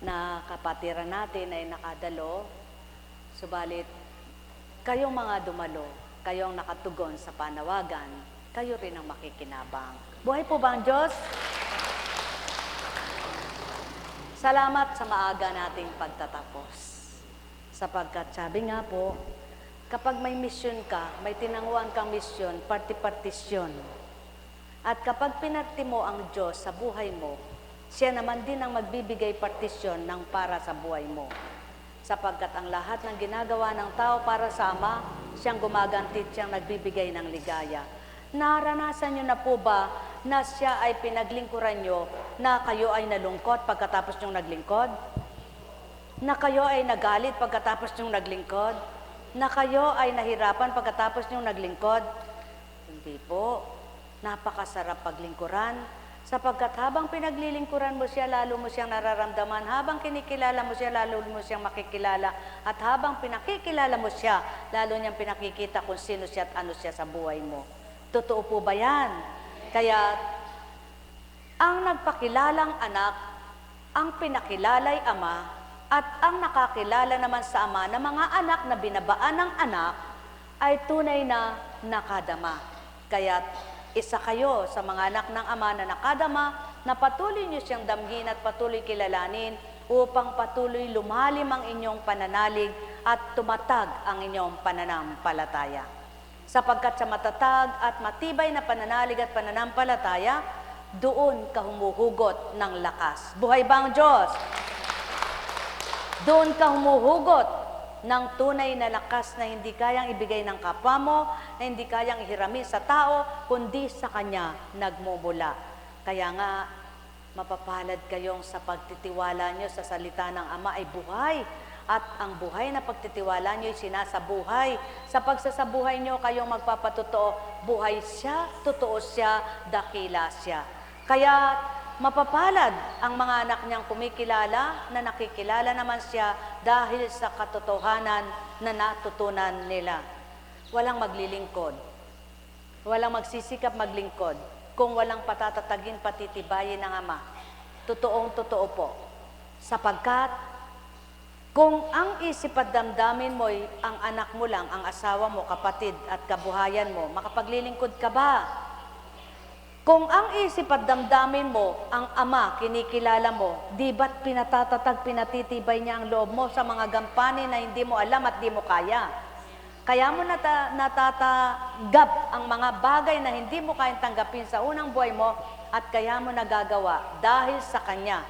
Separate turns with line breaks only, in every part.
na kapatiran natin ay nakadalo, subalit kayong mga dumalo, kayong nakatugon sa panawagan, kayo rin ang makikinabang. Buhay po ba ang Diyos? Salamat sa maaga nating pagtatapos. Sapagkat sabi nga po, kapag may misyon ka, may tinanguan kang misyon, parti-partisyon. At kapag pinarti mo ang Diyos sa buhay mo, siya naman din ang magbibigay partisyon ng para sa buhay mo. Sapagkat ang lahat ng ginagawa ng tao para sa Ama, siyang gumaganti, siyang nagbibigay ng ligaya. Naranasan nyo na po ba na siya ay pinaglingkuran nyo, na kayo ay nalungkot pagkatapos nyong naglingkod? Na kayo ay nagalit pagkatapos nyong naglingkod? Na kayo ay nahirapan pagkatapos nyong naglingkod? Hindi po. Napakasarap paglingkuran. Sapagkat habang pinaglilingkuran mo siya, lalo mo siyang nararamdaman. Habang kinikilala mo siya, lalo mo siyang makikilala. At habang pinakikilala mo siya, lalo niyang pinakikita kung sino siya at ano siya sa buhay mo. Totoo po ba yan? Kaya, ang nagpakilalang anak, ang pinakilalay ama, at ang nakakilala naman sa ama na mga anak na binabaan ng anak, ay tunay na nakadama. Kaya, isa kayo sa mga anak ng ama na nakadama, na patuloy niyo siyang damhin at patuloy kilalanin upang patuloy lumalim ang inyong pananalig at tumatag ang inyong pananampalataya. Sapagkat sa matatag at matibay na pananalig at pananampalataya, doon ka humuhugot ng lakas. Buhay ba ang Diyos? Doon ka humuhugot ng tunay na lakas na hindi kayang ibigay ng kapwa mo, na hindi kayang ihirami sa tao, kundi sa Kanya nagmumula. Kaya nga, mapapalad kayong sa pagtitiwala nyo sa salita ng Ama ay buhay. At ang buhay na pagtitiwala nyo ay sinasabuhay. Sa pagsasabuhay nyo, kayong magpapatotoo, buhay siya, totoo siya, dakila siya. Kaya mapapalad ang mga anak niyang kumikilala, na nakikilala naman siya dahil sa katotohanan na natutunan nila. Walang maglilingkod, walang magsisikap maglingkod kung walang patatatagin, patitibayin ng Ama. Totoong totoo po. Sapagkat kung ang isip at damdamin mo ay ang anak mo lang, ang asawa mo, kapatid at kabuhayan mo, makapaglilingkod ka ba? Kung ang isip at damdamin mo, ang Ama, kinikilala mo, di ba't pinatatatag, pinatitibay niya ang loob mo sa mga gampanin na hindi mo alam at di mo kaya? Kaya mo natatanggap ang mga bagay na hindi mo kayang tanggapin sa unang buhay mo at kaya mo nagagawa dahil sa Kanya.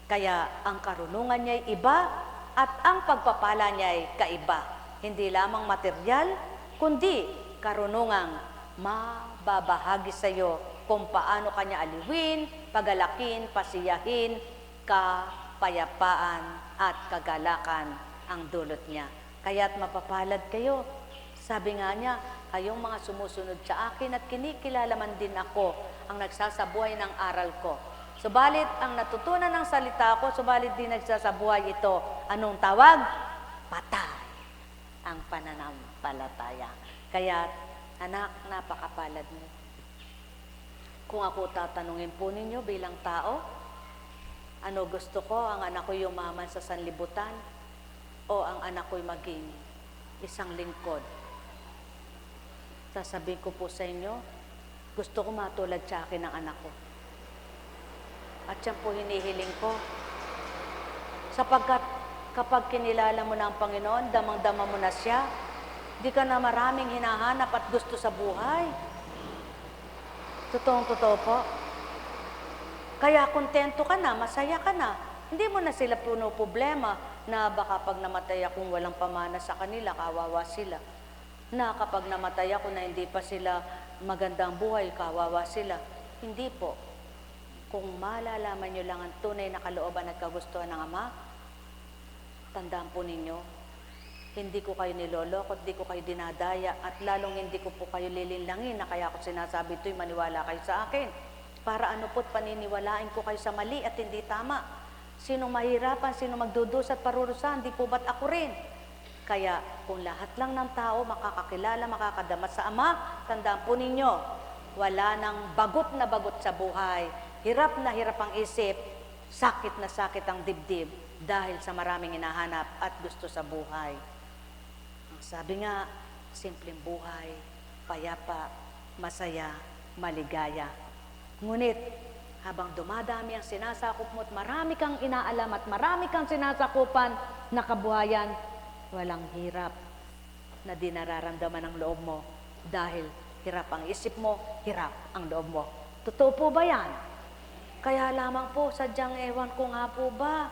Kaya ang karunungan niya ay iba at ang pagpapala niya ay kaiba. Hindi lamang material, kundi karunungang mababahagi sa iyo kung paano kanya aliwin, pagalakin, pasiyahin, kapayapaan at kagalakan ang dulot niya. Kaya't mapapalad kayo. Sabi nga niya, kayong mga sumusunod sa akin at kinikilala man din ako ang nagsasabuhay ng aral ko. Subalit ang natutunan ng salita ko, subalit din nagsasabuhay ito. Anong tawag? Patay ang pananampalataya. Kaya, anak, napakapalad mo. Kung ako tatanungin po ninyo bilang tao, ano gusto ko? Ang anak ko yumaman sa sanlibutan o ang anak ko'y maging isang lingkod? Sasabihin ko po sa inyo, gusto ko matulad sa akin ng anak ko. At yan po hinihiling ko. Sapagkat kapag kinilala mo na ang Panginoon, damang-dama mo na siya, di ka na maraming hinahanap at gusto sa buhay. Totoong-totoo po. Kaya kontento ka na, masaya ka na. Hindi mo na sila puno problema na baka pag namatay akong walang pamana sa kanila, kawawa sila. Na kapag namatay ako na hindi pa sila magandang buhay, kawawa sila. Hindi po. Kung malalaman nyo lang ang tunay na kalooban at kagustuhan ng Ama, tandaan po ninyo, hindi ko kayo niloloko, hindi ko kayo dinadaya, at lalong hindi ko po kayo lilinlangin na kaya ako sinasabi ito'y maniwala kayo sa akin. Para ano po't paniniwalain ko kayo sa mali at hindi tama. Sinong mahirapan, sinong magdudus at parurusahan, di po ba't ako rin? Kaya kung lahat lang ng tao makakakilala, makakadama sa Ama, tandaan po ninyo, wala nang bagot na bagot sa buhay. Hirap na hirap ang isip, sakit na sakit ang dibdib dahil sa maraming hinahanap at gusto sa buhay. Ang sabi nga, simpleng buhay, payapa, masaya, maligaya. Ngunit, habang dumadami ang sinasakop mo at marami kang inaalam at marami kang sinasakupan na kabuhayan, walang hirap na di nararamdaman ng loob mo dahil hirap ang isip mo, hirap ang loob mo. Totoo po ba yan? Kaya lamang po, sadyang ewan ko nga po ba?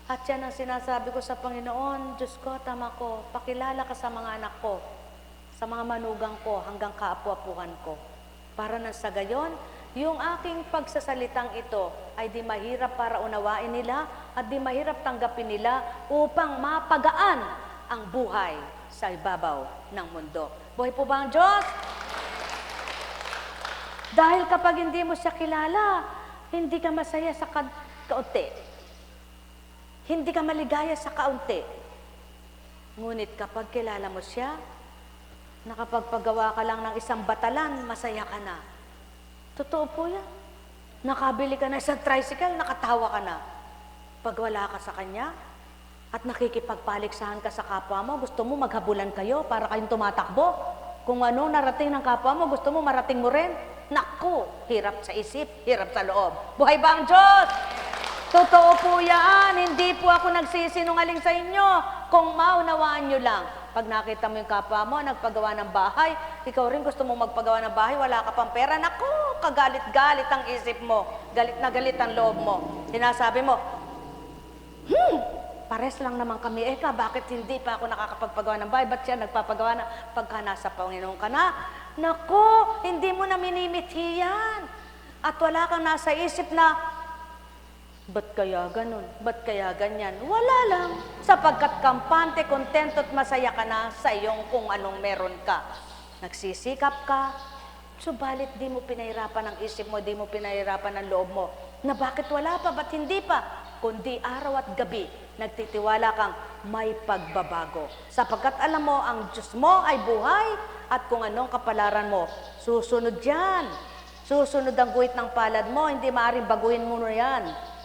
At yan ang sinasabi ko sa Panginoon, Diyos ko, tama ko, pakilala ka sa mga anak ko, sa mga manugang ko, hanggang kaapu-apuhan ko. Para nang sa gayon, yung aking pagsasalitang ito ay di mahirap para unawain nila at di mahirap tanggapin nila upang mapagaan ang buhay sa ibabaw ng mundo. Buhay po ba ang Diyos? Dahil kapag hindi mo siya kilala, hindi ka masaya sa kaunti. Hindi ka maligaya sa kaunti. Ngunit kapag kilala mo siya, nakapagpagawa ka lang ng isang batalan, masaya ka na. Totoo po yan. Nakabili ka na isang tricycle, nakatawa ka na. Pag wala ka sa kanya, at nakikipagpaliksahan ka sa kapwa mo, gusto mo maghabulan kayo para kayong tumatakbo. Kung ano narating ng kapwa mo, gusto mo marating mo rin. Naku, hirap sa isip, hirap sa loob. Buhay ba ang Diyos? Totoo po yan. Hindi po ako nagsisinungaling sa inyo. Kung maunawaan nyo lang, pag nakita mo yung kapwa mo, nagpagawa ng bahay, ikaw rin gusto mo magpagawa ng bahay, wala ka pang pera, naku, kagalit-galit ang isip mo, galit na galit ang loob mo. Sinasabi mo, pares lang naman kami, bakit hindi pa ako nakakapagpagawa ng bahay? Ba't siya nagpapagawa na pagka nasa Panginoon ka na? Naku, hindi mo na minimithi yan. At wala kang nasa isip na, ba't kaya ganun? Ba't kaya ganyan? Wala lang. Sapagkat kampante, kontento at masaya ka na sa iyong kung anong meron ka. Nagsisikap ka, subalit di mo pinahirapan ang isip mo, di mo pinahirapan ang loob mo. Na bakit wala pa, ba't hindi pa? Kundi araw at gabi, nagtitiwala kang may pagbabago. Sapagkat alam mo, ang Diyos mo ay buhay at kung anong kapalaran mo, susunod yan. Susunod ang guhit ng palad mo, hindi maaaring baguhin mo na yan.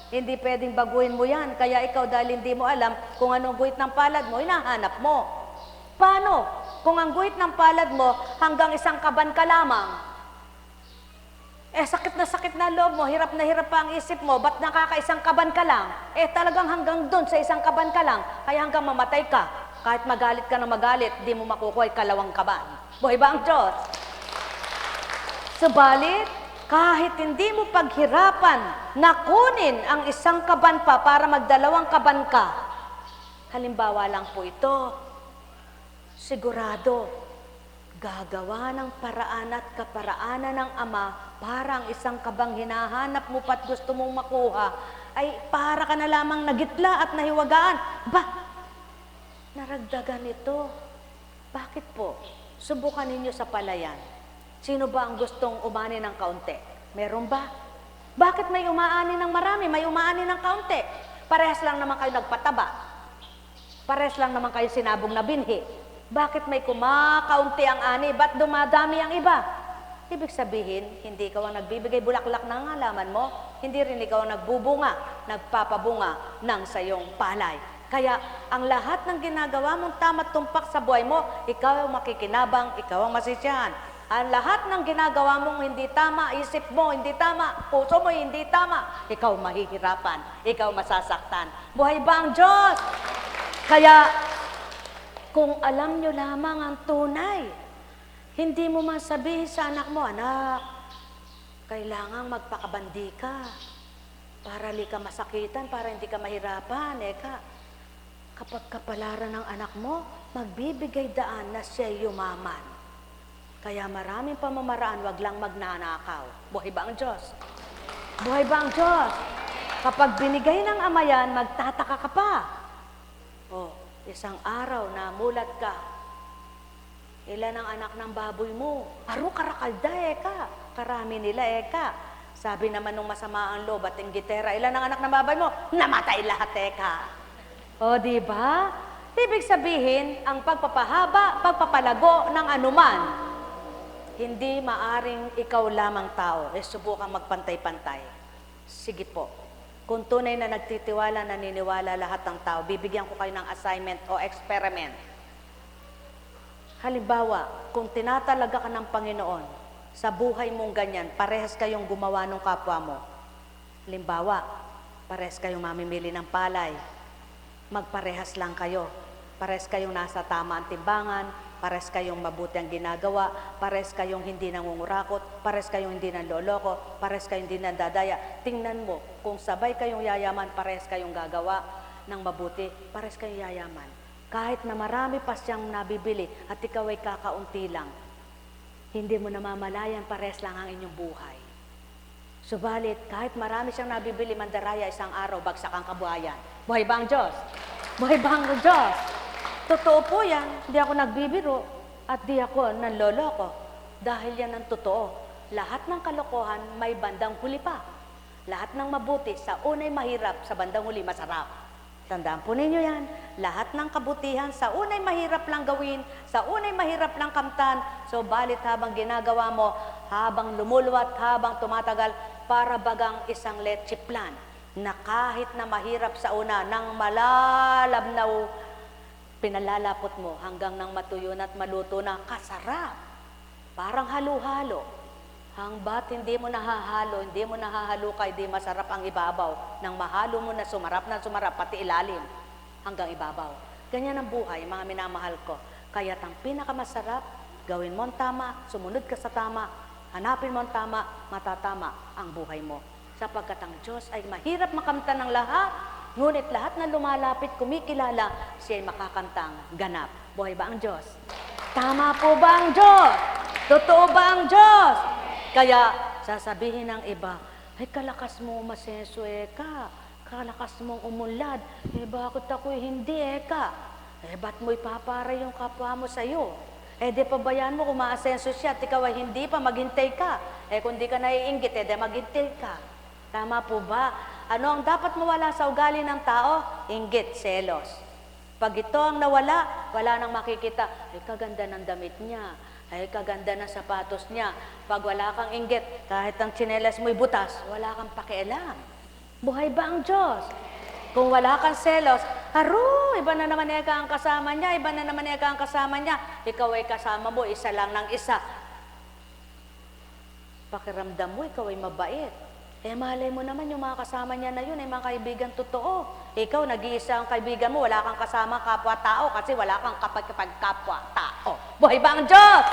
Hindi pwedeng baguhin mo yan. Kaya ikaw dahil hindi mo alam kung anong guhit ng palad mo, hinahanap mo. Paano? Kung ang guhit ng palad mo hanggang isang kaban ka lamang, sakit na loob mo, hirap na hirap pa ang isip mo, ba't nakakaisang kaban ka lang? Talagang hanggang doon sa isang kaban ka lang, kaya hanggang mamatay ka. Kahit magalit ka na magalit, di mo makukuha kalawang kaban. Buhay ba ang Diyos? Subalit, kahit hindi mo paghirapan na kunin ang isang kaban pa para magdalawang kaban ka, halimbawa lang po ito, sigurado, gagawa ng paraan at kaparaanan ng Ama para ang isang kabang hinahanap mo pa't gusto mong makuha, ay para ka na lamang nagitla at nahiwagaan. Naragdagan ito. Bakit po? Subukan ninyo sa palayan. Sino ba ang gustong umani ng kaunti? Meron ba? Bakit may umaani ng marami, may umaani ng kaunti? Parehas lang naman kayo nagpataba. Parehas lang naman kayo sinabong na binhi. Bakit may kumakaunti ang ani? Ba't dumadami ang iba? Ibig sabihin, hindi ikaw ang nagbibigay bulaklak ng halaman mo, hindi rin ikaw ang nagbubunga, nagpapabunga ng sayong palay. Kaya ang lahat ng ginagawa mong tama't tumpak sa buhay mo, ikaw ang makikinabang, ikaw ang masisiyahan. Ang lahat ng ginagawa mong hindi tama, isip mo hindi tama, puso mo hindi tama, ikaw mahihirapan, ikaw masasaktan. Buhay ba ang Diyos? Kaya, kung alam nyo lamang ang tunay, hindi mo man sabihin sa anak mo, anak, kailangan magpakabandi ka para hindi ka masakitan, para hindi ka mahirapan. Kapag kapalaran ng anak mo, magbibigay daan na siya yumaman. Kaya maraming pamamaraan, wag lang magnanakaw. Buhay ba ang Diyos? Buhay ba ang Diyos? Kapag binigay ng Ama yan, magtataka ka pa. Isang araw na mulat ka, ilan ang anak ng baboy mo? Aro karakalda, karami nila, Sabi naman nung masama ang loob at inggitera, ilan ang anak ng baboy mo? Namatay lahat, di ba? Ibig sabihin, ang pagpapahaba, pagpapalago ng anuman, hindi maaring ikaw lamang tao, subukan magpantay-pantay. Sige po, Kung tunay na nagtitiwala, naniniwala lahat ng tao, bibigyan ko kayo ng assignment o experiment. Halimbawa, kung tinatalaga ka ng Panginoon, sa buhay mong ganyan, parehas kayong gumawa ng kapwa mo. Halimbawa, parehas kayong mamimili ng palay. Magparehas lang kayo. Parehas kayong nasa tama ang timbangan, parehas kayong mabuti ang ginagawa, parehas kayong hindi nangungurakot, parehas kayong hindi nanloloko, parehas kayong hindi nandadaya. Tingnan mo, kung sabay kayong yayaman, parehas kayong gagawa ng mabuti, parehas kayong yayaman. Kahit na marami pa siyang nabibili at ikaw ay kakaunti lang, hindi mo namamalayan, parehas lang ang inyong buhay. Subalit, kahit marami siyang nabibili, mandaraya isang araw, bagsak ang kabuhayan. Buhay ba ang Diyos? Buhay ba ang Diyos? Totoo po yan, di ako nagbibiro at di ako nanloloko. Dahil yan ang totoo. Lahat ng kalokohan may bandang huli pa. Lahat ng mabuti sa unay mahirap, sa bandang huli masarap. Tandaan po ninyo yan. Lahat ng kabutihan sa unay mahirap lang gawin, sa unay mahirap lang kamtan. So balit habang ginagawa mo, habang lumuluwat, habang tumatagal, para bagang isang leche plan na kahit na mahirap sa una, nang malalabnaw, pinalalapot mo hanggang nang matuyo na at maluto na, kasarap. Parang halo-halo. Hangbat hindi mo nahahalo, hindi mo nahahalukay, di masarap ang ibabaw. Nang mahalo mo na sumarap, pati ilalim hanggang ibabaw. Ganyan ang buhay, mga minamahal ko. Kaya't ang pinakamasarap, gawin mo ang tama, sumunod ka sa tama, hanapin mo ang tama, matatama ang buhay mo. Sapagkat ang Diyos ay mahirap makamtan ng lahat, ngunit lahat na lumalapit, kumikilala, siya ay makakantang ganap. Buhay ba ang Diyos? Tama po ba ang Diyos? Totoo ba ang Diyos? Kaya sasabihin ng iba, ay kalakas mo umasenso ka, kalakas mong umunlad, bakit ako'y hindi ka? Ba't mo ipapara yung kapwa mo sa'yo? Di pabayaan mo kung maasenso siya at ikaw ay hindi pa, maghintay ka. Kung di ka naiinggit, maghintay ka. Tama po ba? Ano ang dapat mawala sa ugali ng tao? Inggit, selos. Pag ito ang nawala, wala nang makikita, kaganda ng damit niya, kaganda ng sapatos niya. Pag wala kang inggit, kahit ang tsinelas mo'y butas, wala kang pakialam. Buhay ba ang Diyos? Kung wala kang selos, iba na naman ang kasama niya, iba na naman ang kasama niya. Ikaw ay kasama mo, isa lang ng isa. Pakiramdam mo, ikaw ay mabait. Malay mo naman yung mga kasama niya na yun, mga kaibigan totoo. Ikaw, nag-iisa ang kaibigan mo, wala kang kasama kapwa-tao kasi wala kang kapag-kapwa-tao. Buhay ba ang Diyos?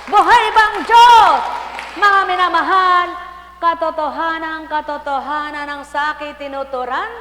Buhay ba ang Diyos? Mga minamahal, katotohanan ng sakit tinuturan.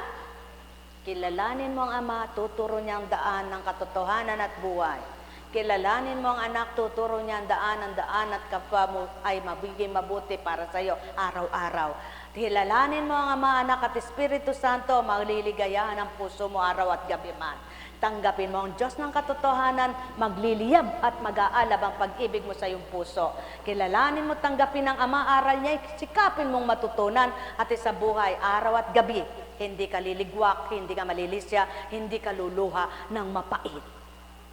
Kilalanin mo ang Ama, tuturo niya ang daan ng katotohanan at buhay. Kilalanin mo ang anak, tuturo niya ang daan at kapwa mo ay mabiging mabuti para sa iyo araw-araw. Kilalanin mo ang Ama, Anak at Espiritu Santo, magliligayahan ang puso mo araw at gabi man. Tanggapin mo ang Diyos ng katotohanan, magliliyab at mag-aalab ang pag-ibig mo sa iyong puso. Kilalanin mo, tanggapin ng Ama, aral niya, sikapin mong matutunan at sa buhay, araw at gabi. Hindi ka liligwak, hindi ka malilisya, hindi ka luluha ng mapait.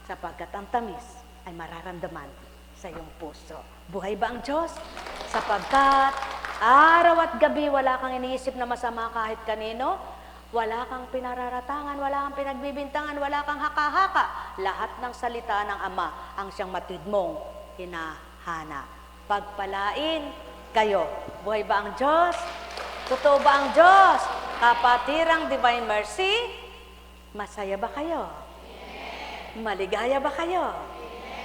Sapagkat ang tamis ay mararamdaman sa iyong puso. Buhay ba ang Diyos? Sapagkat araw at gabi wala kang iniisip na masama kahit kanino, wala kang pinararatangan, wala kang pinagbibintangan, wala kang haka-haka. Lahat ng salita ng Ama ang siyang matid mong hinahana. Pagpalain kayo. Buhay ba ang Diyos? Totoo ba ang Diyos? Kapatirang Divine Mercy, masaya ba kayo? Maligaya ba kayo?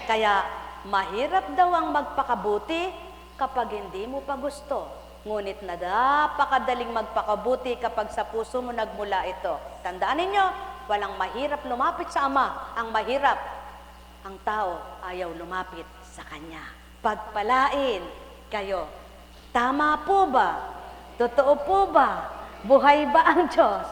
Kaya mahirap daw ang magpakabuti kapag hindi mo pa gusto. Ngunit napakadaling magpakabuti kapag sa puso mo nagmula ito. Tandaan ninyo, walang mahirap lumapit sa Ama. Ang mahirap, ang tao ayaw lumapit sa Kanya. Pagpalain kayo. Tama po ba? Totoo po ba? Buhay ba ang Diyos?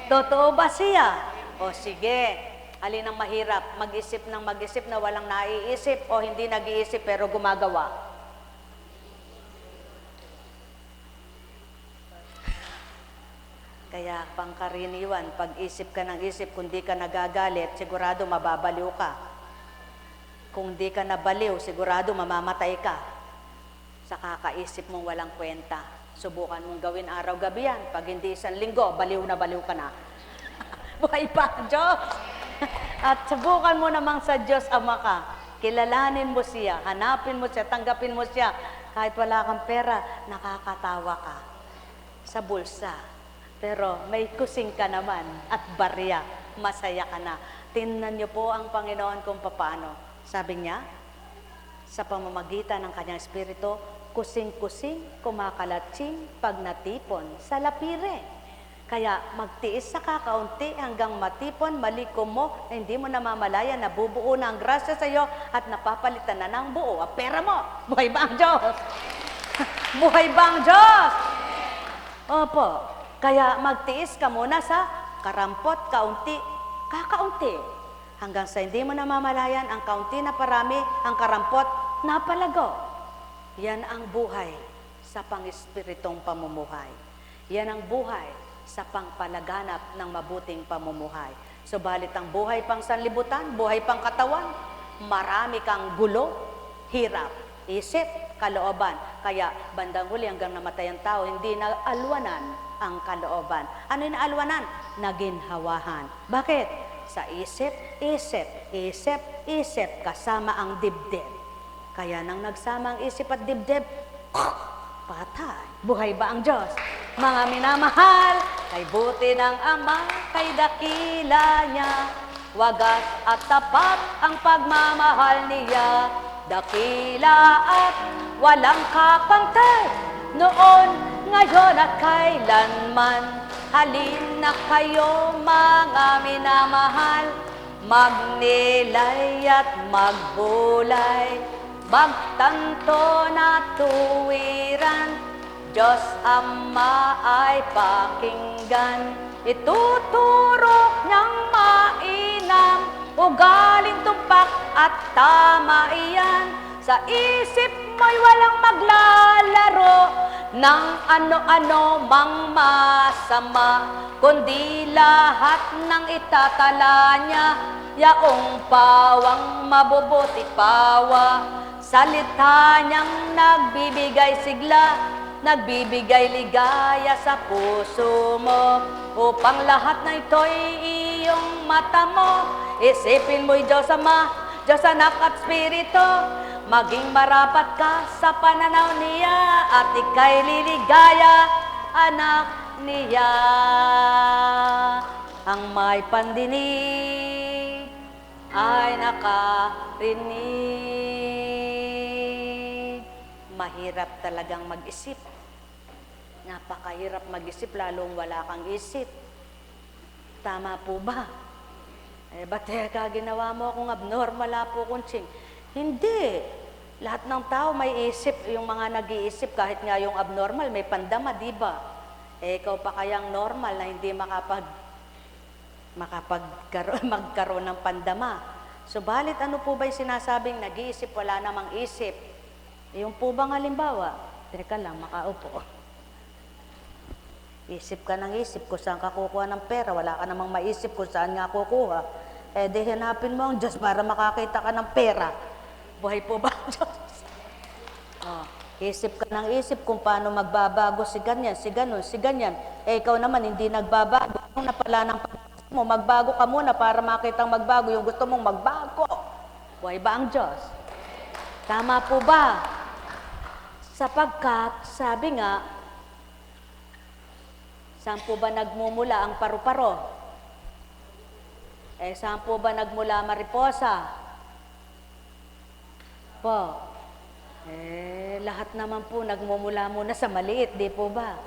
Totoo ba siya? O sige, alin ang mahirap? Mag-isip ng mag-isip na walang naiisip o hindi nag-iisip pero gumagawa? Kaya pangkaraniwan, pag-isip ka ng isip, kung di ka nagagalit, sigurado mababaliw ka. Kung di ka nabaliw, sigurado mamamatay ka sa kakaisip mong walang kwenta. Subukan mong gawin araw-gabi yan. Pag hindi isang linggo, baliw na baliw ka na. Buhay pa ang Diyos. At subukan mo namang sa Diyos Ama ka. Kilalanin mo siya, hanapin mo siya, tanggapin mo siya. Kahit wala kang pera, nakakatawa ka sa bulsa. Pero may kusing ka naman at barya, masaya ka na. Tingnan niyo po ang Panginoon kung paano. Sabi niya, sa pamamagitan ng kanyang espiritu, kusing-kusing, kumakalatsing, pag natipon sa lapire. Kaya magtiis sa kakaunti hanggang matipon, malikom mo, na hindi mo namamalayan, nabubuo na ang grasya sa iyo at napapalitan na ng buo ang pera mo. Buhay ba ang Diyos? Buhay ba ang Diyos? Opo. Kaya magtiis ka muna sa karampot, kaunti, kakaunti. Hanggang sa hindi mo namamalayan, ang kaunti na parami, ang karampot, napalago. Yan ang buhay sa pang-espiritong pamumuhay. Yan ang buhay sa pangpalaganap ng mabuting pamumuhay. Subalit ang buhay pang sanlibutan, buhay pang katawan, marami kang gulo, hirap, isip, kalooban. Kaya bandang huli hanggang namatay ang tao, hindi na alwanan ang kalooban. Ano yung alwanan? Naginhawahan. Bakit? Sa isip, kasama ang dibdib. Kaya nang nagsama ang isip at dibdib, patay. Buhay ba ang Diyos? Mga minamahal, kay buti ng Ama, kay dakila niya. Wagas at tapat ang pagmamahal niya. Dakila at walang kapantay. Noon, ngayon at kailanman. Halin na kayo mga minamahal. Magnilay at magbulay. Magtanto na tuwiran, Diyos Ama ay pakinggan. Ituturok niyang mainam, ugaling tumpak at tama iyan. Sa isip mo'y walang maglalaro ng ano-ano mang masama, kundi lahat ng itatala niya, yaong pawang mabubuti pawa. Salita niyang nagbibigay sigla, nagbibigay ligaya sa puso mo, upang lahat na ito'y iyong mata mo. Isipin mo'y Diyos Ama, Diyos Anak at Espiritu, maging marapat ka sa pananaw niya, at ika'y liligaya, anak niya. Ang may pandinig ay nakarinig. Mahirap talagang mag-isip. Napakahirap mag-isip, lalong wala kang isip. Tama po ba? Eh, ba't ka ginawa mo akong abnormal po, kunching? Hindi. Lahat ng tao may isip, yung mga nag-iisip, kahit nga yung abnormal, may pandama, di ba? Eh, ikaw pa kayang normal na hindi magkaroon ng pandama. Subalit, ano po ba yung sinasabing nag-iisip, wala namang isip? Yung po bang halimbawa? Teka lang, makaupo. Isip ka ng isip kung saan ka kukuha ng pera, wala ka namang maisip kung saan nga kukuha. Eh, di hanapin mo ang Diyos para makakita ka ng pera. Buhay po ba ang Diyos? Oh, isip ka ng isip kung paano magbabago si ganyan, si ganun, si ganyan. Eh, ikaw naman hindi nagbabago. Kung napala ng pag-isip mo, magbago ka muna para makitang magbago yung gusto mong magbago. Buhay ba ang Diyos? Tama po ba? Sapagkat, sabi nga, saan po ba nagmumula ang paru-paro? Eh, saan po ba nagmula mariposa? Po. Eh, lahat naman po nagmumula muna sa maliit, di po ba?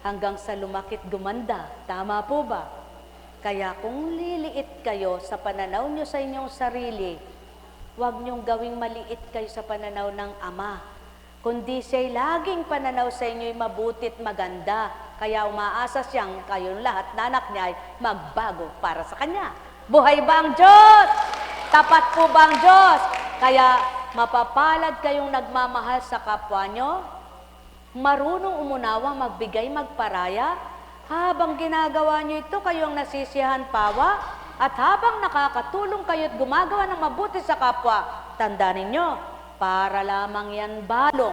Hanggang sa lumakit gumanda. Tama po ba? Kaya kung liliit kayo sa pananaw nyo sa inyong sarili, huwag nyong gawing maliit kayo sa pananaw ng Ama. Kundi siya'y laging pananaw sa inyo'y mabutit maganda. Kaya umaasa siyang kayong lahat na anak niya ay magbago para sa Kanya. Buhay ba ang Diyos? Tapat po ba ang Diyos? Kaya mapapalad kayong nagmamahal sa kapwa nyo, marunong umunawa, magbigay, magparaya. Habang ginagawa nyo ito, kayong nasisiyahan pawa, at habang nakakatulong kayo at gumagawa ng mabuti sa kapwa, tandaan ninyo, para lamang yan balong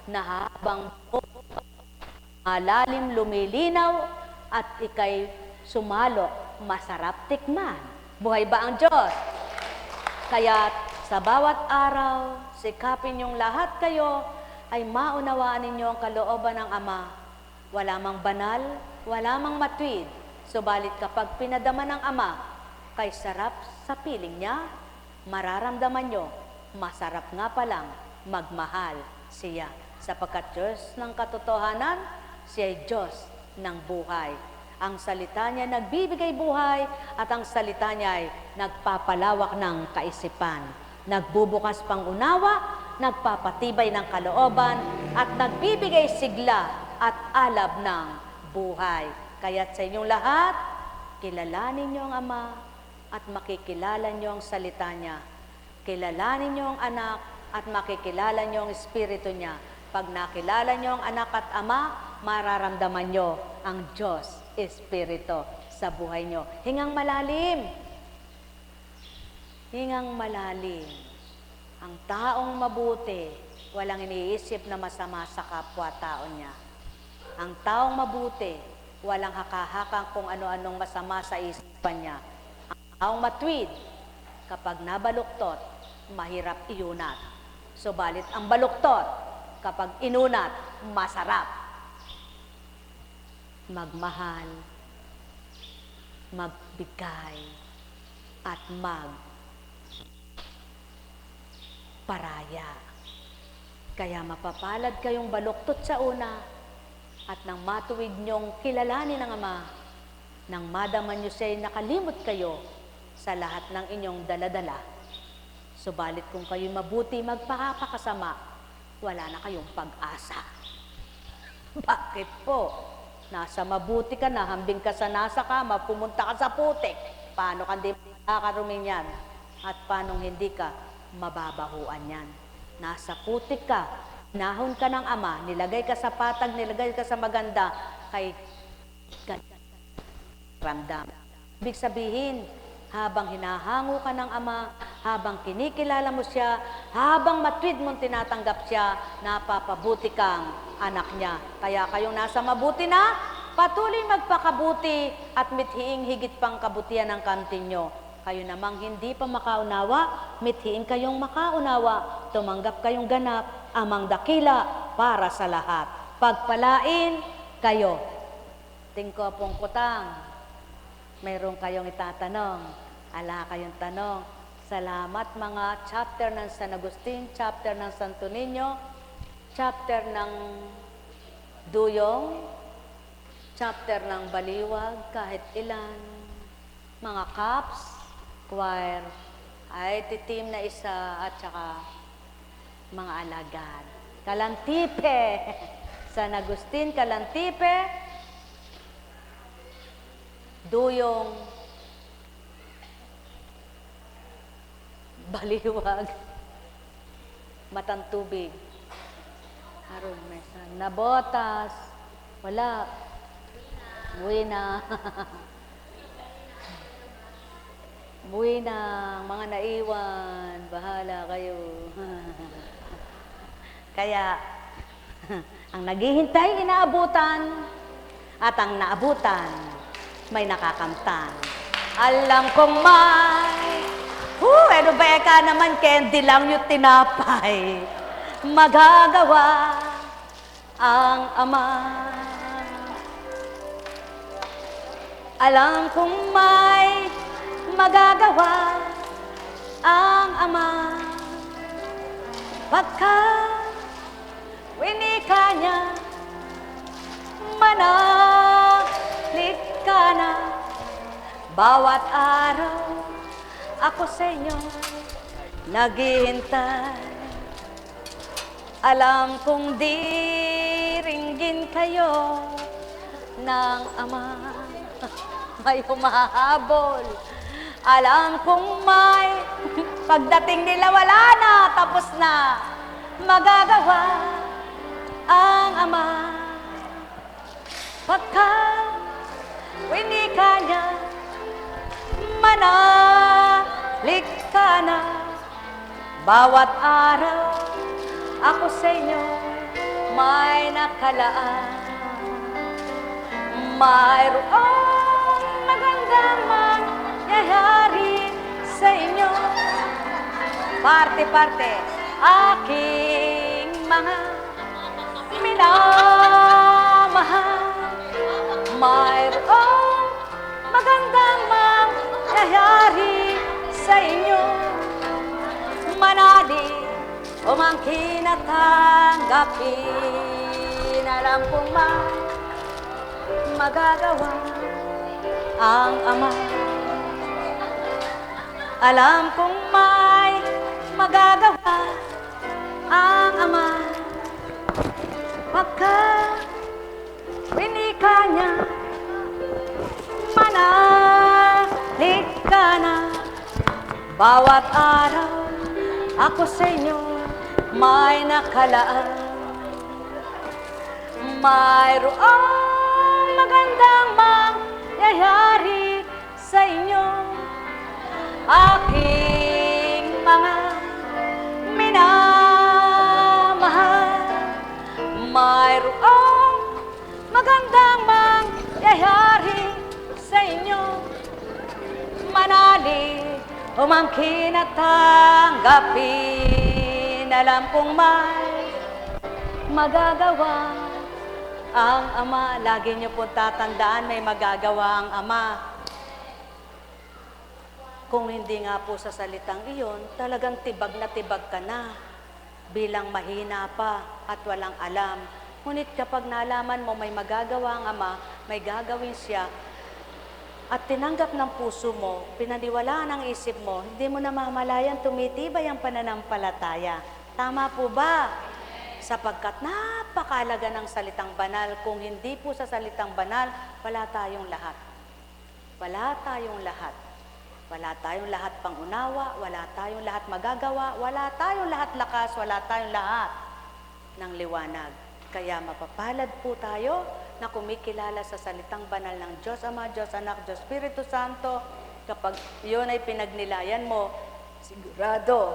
na habang malalim lumilinaw at ikay sumalo, masarap tikman. Buhay ba ang Diyos? Kaya sa bawat araw, sikapin niyong lahat kayo ay maunawaan ninyo ang kalooban ng Ama. Wala mang banal, wala mang matwid. Subalit kapag pinadama ng Ama, kay sarap sa piling niya, mararamdaman nyo, masarap nga palang magmahal siya. Sapagkat Diyos ng katotohanan, siya ay Diyos ng buhay. Ang salita niya nagbibigay buhay at ang salita niya ay nagpapalawak ng kaisipan. Nagbubukas pang unawa, nagpapatibay ng kalooban at nagbibigay sigla at alab ng buhay. Kaya't sa inyong lahat, kilalanin niyo ang Ama at makikilala niyo ang salita niya. Kilalanin niyo ang anak at makikilala niyo ang Espiritu niya. Pag nakilala niyo ang anak at Ama, mararamdaman niyo ang Diyos, Espiritu sa buhay niyo. Hingang malalim. Hingang malalim. Ang taong mabuti, walang iniisip na masama sa kapwa-tao niya. Ang taong mabuti, walang haka-hakang kung ano-anong masama sa isipan niya. Ang taong matwid, kapag nabaluktot, mahirap iunat. Subalit ang baluktot, kapag inunat, masarap. Magmahal, magbigay, at magparaya. Kaya mapapalad kayong baluktot sa una, at nang matuwid niyong kilalanin ng Ama, nang madaman niyo siya'y nakalimot kayo sa lahat ng inyong daladala. Subalit kung kayo'y mabuti magpapakasama, wala na kayong pag-asa. Bakit po? Nasa mabuti ka na, hambing ka sa nasa kama, pumunta ka sa putik. Paano ka hindi makakarumin yan? At paano hindi ka mababahuan yan? Nasa putik ka, nahon ka ng Ama, nilagay ka sa patag, nilagay ka sa maganda, kay ramdam. Ibig sabihin, habang hinahango ka ng Ama, habang kinikilala mo siya, habang matwid mong tinatanggap siya, napapabuti kang anak niya. Kaya kayong nasa mabuti na, patuloy magpakabuti at mithiing higit pang kabutihan ng kantinyo. Kayo namang hindi pa makaunawa, mithiing kayong makaunawa, tumanggap kayong ganap, amang dakila para sa lahat. Pagpalain kayo. Tingko pong kutang, mayroon kayong itatanong. Ala kayong tanong. Salamat mga chapter ng San Agustin, chapter ng Santo Niño, chapter ng Duyong, chapter ng Baliwag, kahit ilan, mga caps, choir, ay titim na isa at saka mga alagad. Kalantipe, San Agustin, Kalantipe, Duyong, Baliwag, Matantubig, Aron Mesa, Nabotas, wala, Buena, Buena, mga naiwan, bahala kayo. Kaya, ang naghihintay, inaabutan, at ang naabutan, may nakakamtan. Alam kong may, ano ba ka naman, candy lang yung tinapay. Magagawa ang Ama. Alam kong may magagawa ang Ama. Pagkat winika niya, manalig ka na. Bawat araw, ako sa inyo naghihintay. Alam kong diringgin kayo ng Ama. May humahabol. Alam kong may pagdating nila wala na, tapos na. Magagawa ang Ama. Pagkat winika niya, manalig ka na. Bawat araw, ako sa inyo may nakalaan. mayroong magandang mangyayari sa inyo. Parte-parte, aking mga minamahal. Mayroong magandang mangyayari sa inyo. Manalig, umangkin at tanggapin. Alam kong magagawa ang Ama. Alam kong may magagawa ang Ama. Pagka winika niya, manalig ka na. Bawat araw ako sa inyo may nakalaan. Mayroong magandang mangyayari sa inyo. Aking mga minamahal. Mayroong magandang mangyayari sa inyo. Manalig, umangkin at tanggapin. Alam kong may magagawa ang Ama. Lagi niyo pong tatandaan, may magagawa ang Ama. Kung hindi nga po sa salitang iyon, talagang tibag na tibag ka na, bilang mahina pa at walang alam. Ngunit kapag nalaman mo may magagawa ang Ama, may gagawin siya, at tinanggap ng puso mo, pinaniwalaan ang isip mo, hindi mo namamalayan tumitibay ang pananampalataya. Tama po ba? Sapagkat napakalaga ng salitang banal. Kung hindi po sa salitang banal, wala tayong lahat. Wala tayong lahat. Wala tayong lahat pangunawa, wala tayong lahat magagawa, wala tayong lahat lakas, wala tayong lahat ng liwanag. Kaya mapapalad po tayo na kumikilala sa salitang banal ng Diyos Ama, Diyos Anak, Diyos Espiritu Santo. Kapag yun ay pinagnilayan mo, sigurado,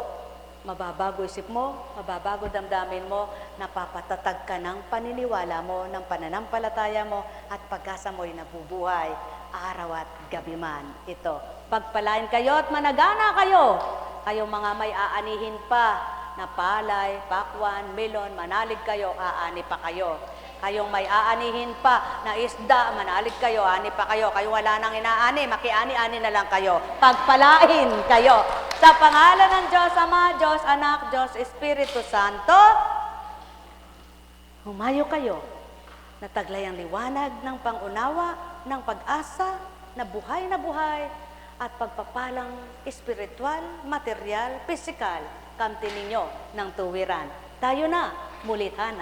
mababago isip mo, mababago damdamin mo, napapatatag ka ng paniniwala mo, ng pananampalataya mo, at pag-asa mo'y nabubuhay, araw at gabi man. Ito, pagpalain kayo at managana kayo, kayong mga may aanihin pa, na palay, pakwan, melon, manalig kayo, aani pa kayo. Kayong may aanihin pa na isda, manalig kayo, ani pa kayo. Kayo wala nang inaani, makiani-ani na lang kayo. Pagpalain kayo. Sa pangalan ng Diyos Ama, Diyos Anak, Diyos Espiritu Santo, humayo kayo na taglay ang liwanag ng pangunawa, ng pag-asa, na buhay, at pagpapalang espiritual, material, pisikal, kamtin ninyo ng tuwiran. Tayo na, mulithan.